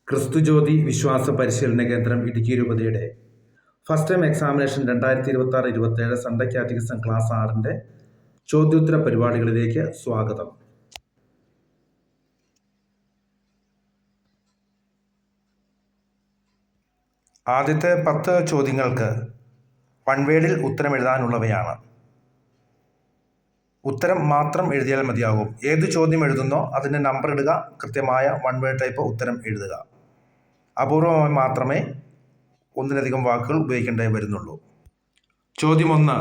ക്രിസ്തുജ്യോതി വിശ്വാസ പരിശീലന കേന്ദ്രം ഇടുക്കി രൂപതയുടെ first time examination 2026-27 Sunday catechism class 6-ന്റെ ചോദ്യോത്തര പരിപാടികളിലേക്ക് സ്വാഗതം. ആദ്യത്തെ 10 ചോദ്യങ്ങൾക്ക് വൺ വേഡിൽ ഉത്തരം എഴുതാനുള്ളവയാണ്. ഉത്തരം മാത്രം എഴുതിയാൽ മതിയാകും. ഏത് ചോദ്യം എഴുതുന്നോ അതിൻ്റെ നമ്പർ ഇടുക, കൃത്യമായ വൺ വേഡ് ടൈപ്പ് ഉത്തരം എഴുതുക. അപൂർവമായി മാത്രമേ ഒന്നിലധികം വാക്കുകൾ ഉപയോഗിക്കേണ്ടി വരുന്നുള്ളൂ. ചോദ്യം 1.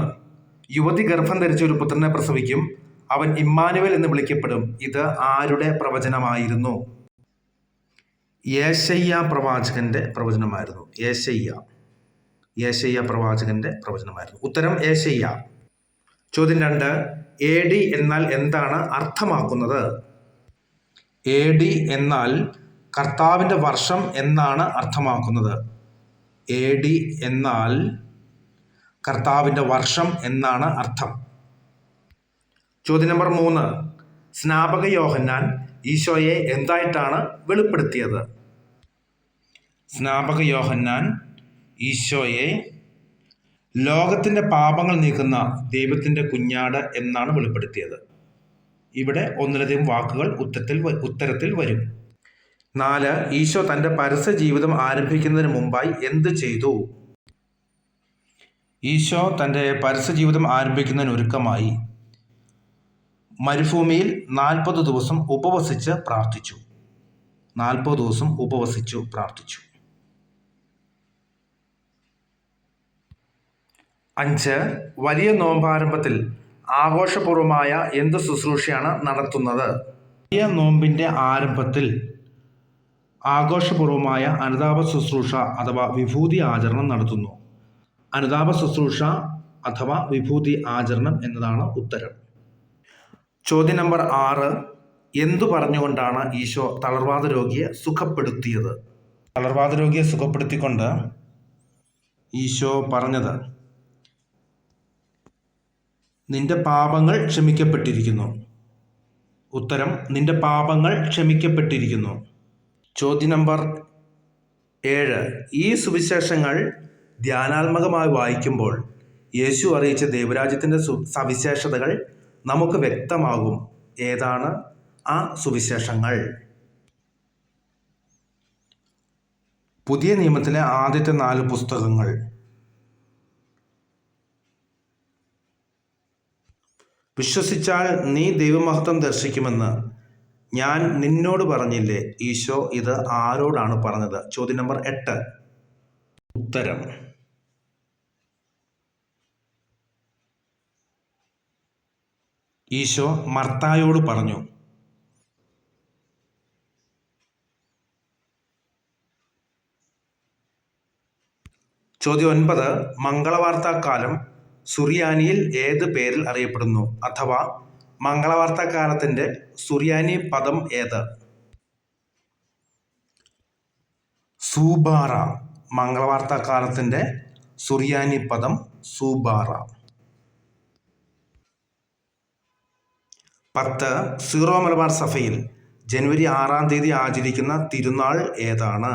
യുവതി ഗർഭം ധരിച്ച ഒരു പുത്രനെ പ്രസവിക്കും, അവൻ ഇമ്മാനുവേൽ എന്ന് വിളിക്കപ്പെടും. ഇത് ആരുടെ പ്രവചനമായിരുന്നു? യേശയ്യാ പ്രവാചകന്റെ പ്രവചനമായിരുന്നു. യേശയ്യാ പ്രവാചകന്റെ പ്രവചനമായിരുന്നു. ഉത്തരം യേശയ്യാ. ചോദ്യം 2. AD എന്നാൽ എന്താണ് അർത്ഥമാക്കുന്നത്? AD എന്നാൽ കർത്താവിൻ്റെ വർഷം എന്നാണ് അർത്ഥമാക്കുന്നത്. AD എന്നാൽ കർത്താവിൻ്റെ വർഷം എന്നാണ് അർത്ഥം. ചോദ്യം നമ്പർ 3. സ്നാപക യോഹന്നാൻ ഈശോയെ എന്തായിട്ടാണ് വെളിപ്പെടുത്തിയത്? സ്നാപക യോഹന്നാൻ ഈശോയെ ലോകത്തിൻ്റെ പാപങ്ങൾ നീക്കുന്ന ദൈവത്തിൻ്റെ കുഞ്ഞാട് എന്നാണ് വെളിപ്പെടുത്തിയത്. ഇവിടെ ഒന്നിലധികം വാക്കുകൾ ഉത്തരത്തിൽ വരും. 4. ഈശോ തൻ്റെ പരസ്യ ജീവിതം ആരംഭിക്കുന്നതിന് മുമ്പായി എന്ത് ചെയ്തു? ഈശോ തൻ്റെ പരസ്യ ജീവിതം ആരംഭിക്കുന്നതിന് ഒരുക്കമായി മരുഭൂമിയിൽ 40 ദിവസം ഉപവസിച്ച് പ്രാർത്ഥിച്ചു. 40 ദിവസം ഉപവസിച്ചു പ്രാർത്ഥിച്ചു. 5. വലിയ നോമ്പാരംഭത്തിൽ ആഘോഷപൂർവമായ എന്ത് ശുശ്രൂഷയാണ് നടത്തുന്നത്? വലിയ നോമ്പിൻ്റെ ആരംഭത്തിൽ ആഘോഷപൂർവമായ അനുതാപ ശുശ്രൂഷ അഥവാ വിഭൂതി ആചരണം നടത്തുന്നു. അനുതാപ ശുശ്രൂഷ അഥവാ വിഭൂതി ആചരണം എന്നതാണ് ഉത്തരം. ചോദ്യം നമ്പർ 6. എന്തു പറഞ്ഞുകൊണ്ടാണ് ഈശോ തളർവാദ രോഗിയെ സുഖപ്പെടുത്തിയത്? തളർവാദ രോഗിയെ സുഖപ്പെടുത്തിക്കൊണ്ട് ഈശോ പറഞ്ഞത്, നിന്റെ പാപങ്ങൾ ക്ഷമിക്കപ്പെട്ടിരിക്കുന്നു. ഉത്തരം നിന്റെ പാപങ്ങൾ ക്ഷമിക്കപ്പെട്ടിരിക്കുന്നു. ചോദ്യം നമ്പർ 7. ഈ സുവിശേഷങ്ങൾ ധ്യാനാത്മകമായി വായിക്കുമ്പോൾ യേശു അറിയിച്ച ദൈവരാജ്യത്തിൻ്റെ സവിശേഷതകൾ നമുക്ക് വ്യക്തമാകും. ഏതാണ് ആ സുവിശേഷങ്ങൾ? പുതിയ നിയമത്തിലെ ആദ്യത്തെ 4 പുസ്തകങ്ങൾ. വിശ്വസിച്ചാൽ നീ ദൈവമഹത്വം ദർശിക്കുമെന്ന് ഞാൻ നിന്നോട് പറഞ്ഞില്ലേ? ഈശോ ഇത് ആരോടാണ് പറഞ്ഞത്? ചോദ്യം നമ്പർ 8. ഉത്തരം ഈശോ മർത്തായോട് പറഞ്ഞു. ചോദ്യം 9. മംഗളവാർത്താക്കാലം സുറിയാനിയിൽ ഏത് പേരിൽ അറിയപ്പെടുന്നു? അഥവാ മംഗളവാർത്താക്കാലത്തിൻ്റെ സുറിയാനി പദം ഏത്? സൂബാറ. മംഗളവാർത്താക്കാലത്തിൻ്റെ സുറിയാനി പദം സൂബാറ. 10. സീറോ മലബാർ സഭയിൽ ജനുവരി 6-ാം തീയതി ആചരിക്കുന്ന തിരുനാൾ ഏതാണ്?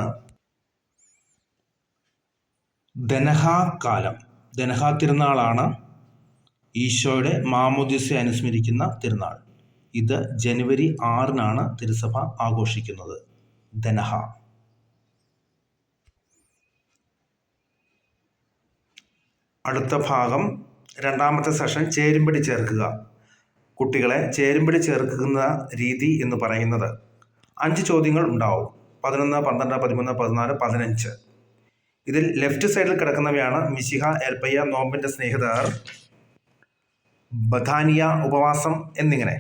ദനഹാകാലം. ദനഹാ തിരുനാളാണ് ഈശോയുടെ മാമോദീസ അനുസ്മരിക്കുന്ന തിരുനാൾ. ഇത് ജനുവരി 6-നാണ് തിരുസഭ ആഘോഷിക്കുന്നത്. ദനഹ. അടുത്ത ഭാഗം 2ാമത്തെ സെഷൻ ചേരുംപടി ചേർക്കുക. കുട്ടികളെ ചേരുംപടി ചേർക്കുന്ന രീതി എന്ന് പറയുന്നത് 5 ചോദ്യങ്ങൾ ഉണ്ടാവും. 11, 12, 13, 14, 15. ഇതിൽ ലെഫ്റ്റ് സൈഡിൽ കിടക്കുന്നവയാണ് മിശിഹ, എൽപ്പയ്യ, നോമ്പിൻ്റെ സ്നേഹിതർ, ബഥാനിയ, ഉപവാസം എന്നിങ്ങനെ.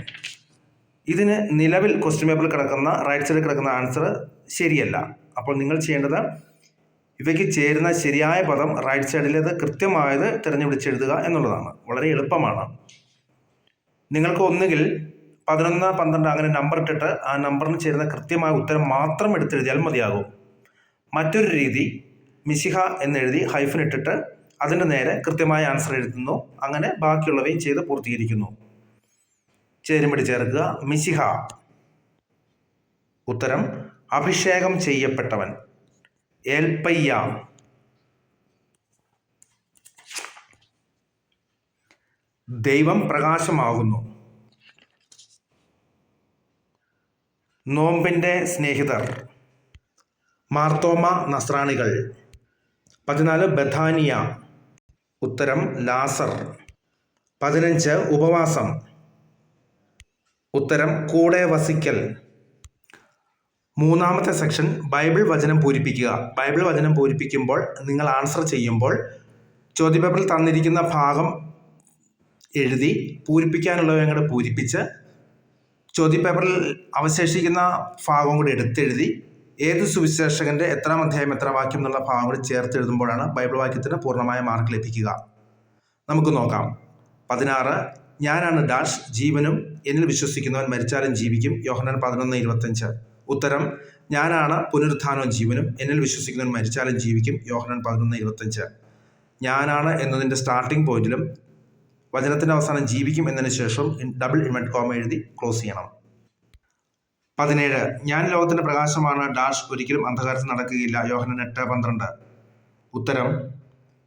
ഇതിന് നിലവിൽ ക്വസ്റ്റ്യൻ പേപ്പറിൽ കിടക്കുന്ന റൈറ്റ് സൈഡിൽ കിടക്കുന്ന ആൻസർ ശരിയല്ല. അപ്പോൾ നിങ്ങൾ ചെയ്യേണ്ടത് ഇവയ്ക്ക് ചേരുന്ന ശരിയായ പദം റൈറ്റ് സൈഡിലേത് കൃത്യമായത് തിരഞ്ഞുപിടിച്ചെഴുതുക എന്നുള്ളതാണ്. വളരെ എളുപ്പമാണ്. നിങ്ങൾക്ക് ഒന്നുകിൽ 11, 12 അങ്ങനെ നമ്പർ ഇട്ടിട്ട് ആ നമ്പറിന് ചേരുന്ന കൃത്യമായ ഉത്തരം മാത്രം എടുത്തെഴുതിയാൽ മതിയാകും. മറ്റൊരു രീതി മിശിഹ എന്നെഴുതി ഹൈഫൻ ഇട്ടിട്ട് അതിൻ്റെ നേരെ കൃത്യമായ ആൻസർ എഴുതുന്നു. അങ്ങനെ ബാക്കിയുള്ളവയും ചെയ്ത് പൂർത്തീകരിക്കുന്നു. ചേരുംപടി ചേർക്കുക. മിശിഹ. ഉത്തരം അഭിഷേകം ചെയ്യപ്പെട്ടവൻ. ഏൽപ്പയ്യ. ദൈവം പ്രകാശമാകുന്നു. നോമ്പിൻ്റെ സ്നേഹിതർ. മാർത്തോമ നസ്രാണികൾ. 14 ബഥാനിയ. ഉത്തരം ലാസർ. 15 ഉപവാസം. ഉത്തരം കൂടെ വസിക്കൽ. മൂന്നാമത്തെ സെക്ഷൻ ബൈബിൾ വചനം പൂരിപ്പിക്കുക. ബൈബിൾ വചനം പൂരിപ്പിക്കുമ്പോൾ നിങ്ങൾ ആൻസർ ചെയ്യുമ്പോൾ ചോദ്യപേപ്പറിൽ തന്നിരിക്കുന്ന ഭാഗം എഴുതി പൂരിപ്പിക്കാനുള്ളവ അങ്ങോട്ട് പൂരിപ്പിച്ച് ചോദ്യപേപ്പറിൽ അവശേഷിക്കുന്ന ഭാഗം കൂടി എടുത്തെഴുതി ഏത് സുവിശേഷകൻ്റെ എത്രാം അധ്യായം എത്ര വാക്യം എന്നുള്ള ഭാഗം കൂടി ചേർത്ത് എഴുതുമ്പോഴാണ് ബൈബിൾ വാക്യത്തിന് പൂർണ്ണമായ മാർക്ക് ലഭിക്കുക. നമുക്ക് നോക്കാം. 16 ഞാനാണ് ഡാഷ് ജീവനും എന്നിൽ വിശ്വസിക്കുന്നവൻ മരിച്ചാലും ജീവിക്കും. യോഹന്നാൻ 11:25. ഉത്തരം ഞാനാണ് പുനരുത്ഥാനവും ജീവനും എന്നിൽ വിശ്വസിക്കുന്നവൻ മരിച്ചാലും ജീവിക്കും. യോഹന്നാൻ 11:25. ഞാനാണ് എന്നതിൻ്റെ സ്റ്റാർട്ടിംഗ് പോയിന്റിലും വചനത്തിൻ്റെ അവസാനം ജീവിക്കും എന്നതിന് ശേഷം ഡബിൾ ഇൻവെർട്ടഡ് കോമ എഴുതി ക്ലോസ് ചെയ്യണം. 17 ഞാൻ ലോകത്തിൻ്റെ പ്രകാശമാണ് ഡാഷ് ഒരിക്കലും അന്ധകാരത്തിൽ നടക്കുകയില്ല. യോഹന്നാൻ 8:12. ഉത്തരം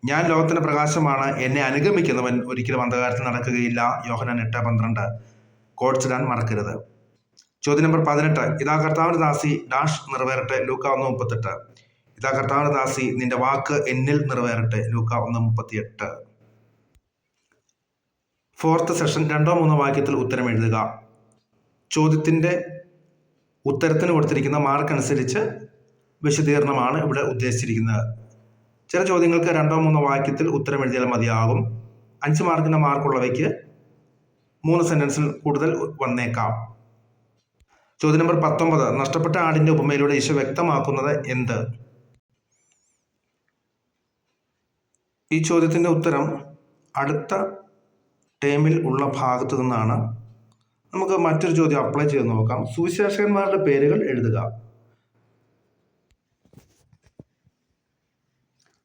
ഞാൻ ലോകത്തിൻ്റെ പ്രകാശമാണ് എന്നെ അനുഗമിക്കുന്നവൻ ഒരിക്കലും അന്ധകാരത്തിൽ നടക്കുകയില്ല. യോഹന്നാൻ 8:12. കോഡ്സ് ഇടാൻ മറക്കരുത്. ചോദ്യം നമ്പർ 18 ഇതാ കർത്താവിൻ്റെ ദാസി ഡാഷ് നിറവേറട്ടെ. ലൂക്ക 1:38. ഇതാ കർത്താവിൻ്റെ ദാസി നിന്റെ വാക്ക് എന്നിൽ നിറവേറട്ടെ. ലൂക്ക 1:38. ഫോർത്ത് സെഷൻ 2-3 വാക്യത്തിൽ ഉത്തരം എഴുതുക. ചോദ്യത്തിൻ്റെ ഉത്തരത്തിന് കൊടുത്തിരിക്കുന്ന മാർക്ക് അനുസരിച്ച് വിശദീകരണമാണ് ഇവിടെ ഉദ്ദേശിച്ചിരിക്കുന്നത്. ചില ചോദ്യങ്ങൾക്ക് 2-3 വാക്യത്തിൽ ഉത്തരം എഴുതിയാൽ മതിയാകും. 5 മാർക്കിൻ്റെ മാർക്കുള്ളവയ്ക്ക് 3 സെൻറ്റൻസിൽ കൂടുതൽ വന്നേക്കാം. ചോദ്യം നമ്പർ 19 നഷ്ടപ്പെട്ട ആടിൻ്റെ ഉപമയിലൂടെ ഈശോ വ്യക്തമാക്കുന്നത് എന്ത്? ഈ ചോദ്യത്തിൻ്റെ ഉത്തരം അടുത്ത ടേമിൽ ഉള്ള ഭാഗത്തു നിന്നാണ്. നമുക്ക് മറ്റൊരു ചോദ്യം അപ്ലൈ ചെയ്ത് നോക്കാം. സുവിശേഷകന്മാരുടെ പേരുകൾ എഴുതുക.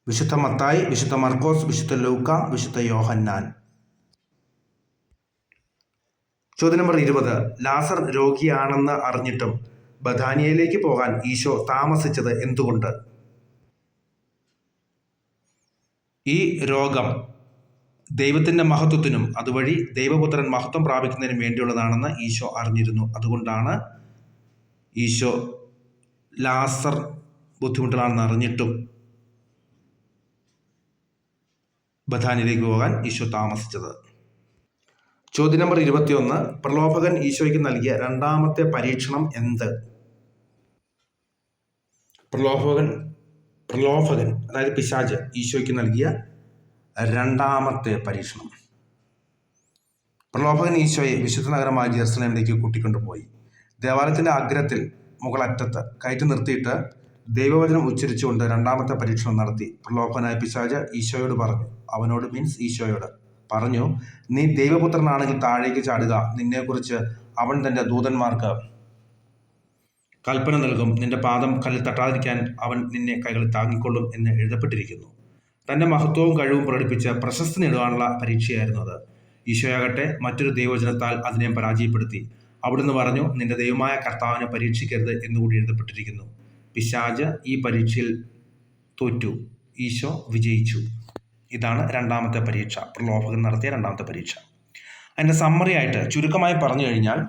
വിശുദ്ധ മത്തായി, വിശുദ്ധ മർക്കോസ്, വിശുദ്ധ ലൂക്ക, വിശുദ്ധ യോഹന്നാൻ. ചോദ്യം നമ്പർ 20 ലാസർ രോഗിയാണെന്ന് അറിഞ്ഞിട്ടും ബഥാനിയയിലേക്ക് പോകാൻ ഈശോ താമസിച്ചത് എന്തുകൊണ്ട്? ഈ രോഗം ദൈവത്തിൻ്റെ മഹത്വത്തിനും അതുവഴി ദൈവപുത്രൻ മഹത്വം പ്രാപിക്കുന്നതിനും വേണ്ടിയുള്ളതാണെന്ന് ഈശോ അറിഞ്ഞിരുന്നു. അതുകൊണ്ടാണ് ഈശോ ലാസർ ബുദ്ധിമുട്ടുകളാണെന്ന് അറിഞ്ഞിട്ടും ബഥാനിയയിലേക്ക് പോകാൻ ഈശോ താമസിച്ചത്. ചോദ്യം നമ്പർ 21 പ്രലോഭകൻ ഈശോയ്ക്ക് നൽകിയ രണ്ടാമത്തെ പരീക്ഷണം എന്ത്? പ്രലോഭകൻ അതായത് പിശാച് ഈശോയ്ക്ക് നൽകിയ രണ്ടാമത്തെ പരീക്ഷണം. പ്രലോഭകൻ ഈശോയെ വിശുദ്ധ നഗരമായ ജെറുസലേമിലേക്ക് കൂട്ടിക്കൊണ്ടുപോയി ദേവാലയത്തിൻ്റെ അഗ്രത്തിൽ മുകളറ്റത്ത് കയറ്റി നിർത്തിയിട്ട് ദൈവവചനം ഉച്ചരിച്ചുകൊണ്ട് രണ്ടാമത്തെ പരീക്ഷണം നടത്തി. പ്രലോഭകനായ പിശാച് ഈശോയോട് പറഞ്ഞു, അവനോട് മീൻസ് ഈശോയോട് പറഞ്ഞു, നീ ദൈവപുത്രനാണെങ്കിൽ താഴേക്ക് ചാടുക. നിന്നെക്കുറിച്ച് അവൻ തൻ്റെ ദൂതന്മാർക്ക് കൽപ്പന നൽകും. നിന്റെ പാദം കല്ലിൽ തട്ടാതിരിക്കാൻ അവൻ നിന്നെ കൈകളിൽ താങ്ങിക്കൊള്ളും എന്ന് എഴുതപ്പെട്ടിരിക്കുന്നു. തൻ്റെ മഹത്വവും കഴിവും പ്രകടിപ്പിച്ച് പ്രശസ്തി നേടുവാനുള്ള പരീക്ഷയായിരുന്നു അത്. ഈശോയാകട്ടെ മറ്റൊരു ദൈവവചനത്താൽ അതിനെ പരാജയപ്പെടുത്തി. അവിടുന്ന് പറഞ്ഞു, നിന്റെ ദൈവമായ കർത്താവിനെ പരീക്ഷിക്കരുത് എന്നുകൂടി എഴുതപ്പെട്ടിരിക്കുന്നു. പിശാച് ഈ പരീക്ഷയിൽ തോറ്റു, ഈശോ വിജയിച്ചു. ഇതാണ് രണ്ടാമത്തെ പരീക്ഷ, പ്രലോഭകൻ നടത്തിയ രണ്ടാമത്തെ പരീക്ഷ. അതിൻ്റെ സമ്മറി ആയിട്ട് ചുരുക്കമായി പറഞ്ഞു കഴിഞ്ഞാൽ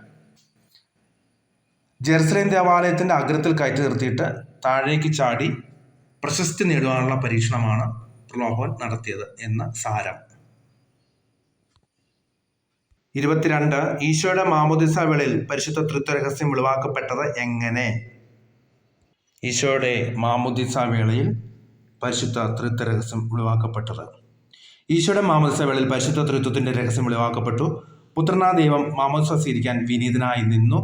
ജെറുസലേം ദേവാലയത്തിൻ്റെ അഗ്രത്തിൽ കയറ്റി നിർത്തിയിട്ട് താഴേക്ക് ചാടി പ്രശസ്തി നേടുവാനുള്ള പരീക്ഷണമാണ് പ്രലോഭകൻ നടത്തിയത് എന്ന സാരം. 22 ഈശോയുടെ മാമോദിസ വേളയിൽ പരിശുദ്ധ തൃത്വ രഹസ്യം വെളിവാക്കപ്പെട്ടത് എങ്ങനെ? ഈശോയുടെ മാമോദിസ വേളയിൽ പരിശുദ്ധ തൃത്വ രഹസ്യം വെളിവാക്കപ്പെട്ടത്. ഈശോയുടെ മാമോദിസ വേളയിൽ പരിശുദ്ധ തൃത്വത്തിൻ്റെ രഹസ്യം വെളിവാക്കപ്പെട്ടു. പുത്രനായ ദൈവം മാമോദിസ സ്വീകരിക്കാൻ വിനീതനായി നിന്നു.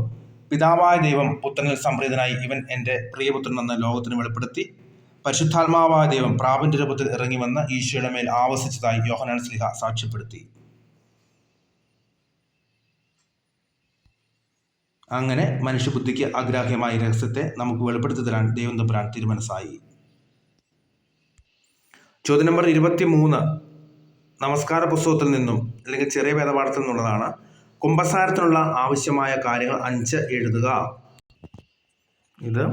പിതാവായ ദൈവം പുത്രനിൽ സംപ്രീതനായി ഇവൻ എൻ്റെ പ്രിയപുത്രൻ എന്ന ലോകത്തിന് വെളിപ്പെടുത്തി. പരിശുദ്ധാത്മാവായ ദൈവം പ്രാവിൻ്റെ രൂപത്തിൽ ഇറങ്ങി വന്ന് ഈശോയുടെ മേൽ ആവസിച്ചതായി യോഹന്നാൻ ശ്ലീഹ സാക്ഷ്യപ്പെടുത്തി. അങ്ങനെ മനുഷ്യബുദ്ധിക്ക് അഗ്രാഹ്യമായ രഹസ്യത്തെ നമുക്ക് വെളിപ്പെടുത്തി തരാൻ ദൈവം തമ്പുരാൻ തിരുമനസ്സായി. ചോദ്യം നമ്പർ 23 നമസ്കാര പുസ്തകത്തിൽ നിന്നും അല്ലെങ്കിൽ ചെറിയ വേദപാഠത്തിൽ നിന്നുള്ളതാണ്. കുമ്പസാരത്തിനുള്ള ആവശ്യമായ കാര്യങ്ങൾ 5 എഴുതുക. ഇത്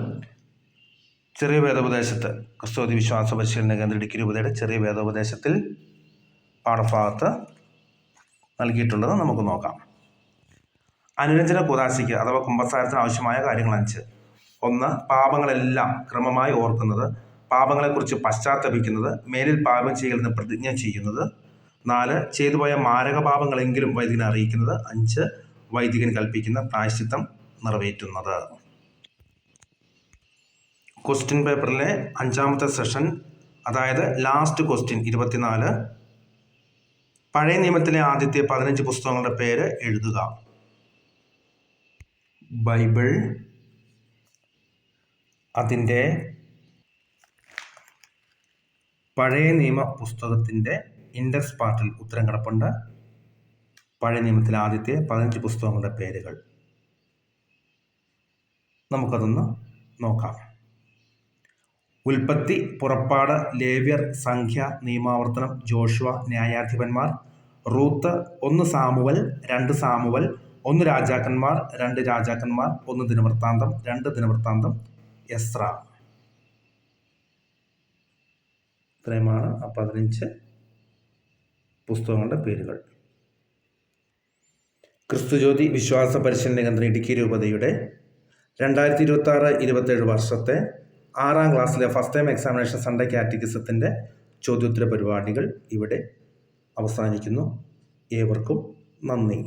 ചെറിയ വേദോപദേശത്ത് ക്രിസ്തുമത വിശ്വാസ പരിശീലന കേന്ദ്ര ഇടുക്കി രൂപതയുടെ ചെറിയ വേദോപദേശത്തിൽ പാഠഭാഗത്ത് നൽകിയിട്ടുള്ളത് നമുക്ക് നോക്കാം. അനുരഞ്ജന കൂദാശയ്ക്ക് അഥവാ കുമ്പസാരത്തിന് ആവശ്യമായ കാര്യങ്ങൾ 5. 1. പാപങ്ങളെല്ലാം ക്രമമായി ഓർക്കുന്നത്, പാപങ്ങളെക്കുറിച്ച് പശ്ചാത്തപിക്കുന്നത്, മേലിൽ പാപം ചെയ്യലെന്ന് പ്രതിജ്ഞ ചെയ്യുന്നത്. 4. ചെയ്തുപോയ മാരക പാപങ്ങളെങ്കിലും വൈദികനെ അറിയിക്കുന്നത്. 5. വൈദികൻ കൽപ്പിക്കുന്ന പ്രായശ്ചിത്തം നിറവേറ്റുന്നത്. ക്വസ്റ്റ്യൻ പേപ്പറിലെ 5ാമത്തെ സെഷൻ, അതായത് ലാസ്റ്റ് ക്വസ്റ്റ്യൻ 24. പഴയ നിയമത്തിലെ ആദ്യത്തെ 15 പുസ്തകങ്ങളുടെ പേര് എഴുതുക. ബൈബിൾ, അതിൻ്റെ പഴയ നിയമ പുസ്തകത്തിൻ്റെ ഇൻഡെക്സ് പാർട്ടിൽ ഉത്തരം കിടപ്പുണ്ട്. പഴയ നിയമത്തിലെ ആദ്യത്തെ 15 പുസ്തകങ്ങളുടെ പേരുകൾ നമുക്കതൊന്ന് നോക്കാം. ഉൽപ്പത്തി, പുറപ്പാട്, ലേവ്യർ, സംഖ്യ, നിയമാവർത്തനം, ജോഷുവ, ന്യായാധിപന്മാർ, റൂത്ത്, 1 സാമുവൽ, 2 സാമുവൽ, 1 രാജാക്കന്മാർ, 2 രാജാക്കന്മാർ, 1 ദിനവൃത്താന്തം, 2 ദിനവൃത്താന്തം, എസ്ര. ഇത്രയുമാണ് ആ 15 പുസ്തകങ്ങളുടെ പേരുകൾ. ക്രിസ്തുജ്യോതി വിശ്വാസ പരിശീലന കേന്ദ്രം ഇടുക്കി രൂപതയുടെ 2026-27 വർഷത്തെ 6ാം ക്ലാസ്സിലെ ഫസ്റ്റ് ടൈം എക്സാമിനേഷൻ സൺഡേ കാറ്റഗിസത്തിൻ്റെ ചോദ്യോത്തര പരിപാടികൾ ഇവിടെ അവസാനിക്കുന്നു. ഏവർക്കും നന്ദി.